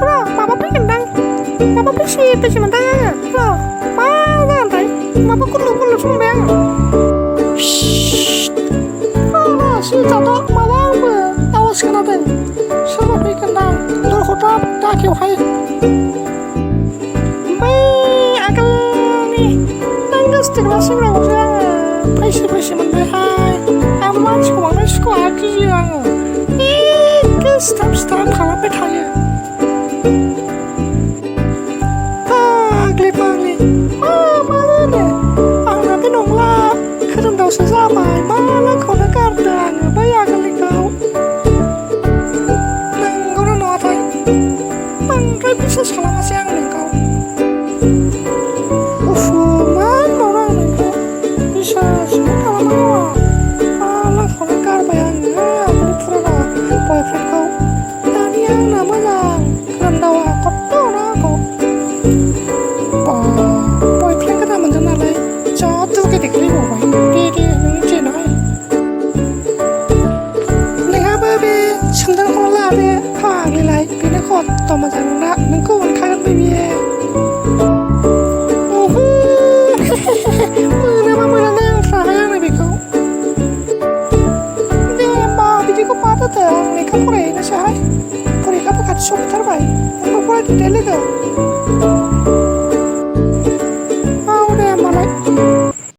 Rồi, mà bác biết mình đang mà bác biết gì mình đang à? Rồi, ba ra thấy mà bác cũng lục xuống bên. Rồi, xin chào đó, mà bác vừa tao sẽ nói đến. Sao bác biết mình đang tôi có đã kiểu hay. Mấy à cái này đang cái stick là sinh ra một cái phải mình đây hai. Em muốn chỉ có một cái squat cái gì à? Cái step khá là biết hay à? Kali mana deh nanti nongla kadang tahu sesama mana kau nak kardang bayar kali kau nang kau nak notai bang kau bisa selama siang nih kau mana orang nih kau bisa selama mau malah kau nak kar bayangnya beli pura boyfriend kau dan yang namanya kadang tahu aku tuh nak kau boyfriend cái mình chân này cho tôi cái điều của vậy đi những chuyện này này ha babyฉันต้องคนละเนี่ยผ่านเลยพี่นักขอต่อมาจากนั้นนั่งกูมันคายกันไปเบี้ยโอ้โหมือเนี่ยมือนั่งสายยังไงพี่เขาเดี๋ยวมาพี่ก็มาตั้งแต่ในข้าวโพดนะใช่พอดีข้าวโพดกัดซุปทั้งใบมันก็พอดีเด็ดเลยก็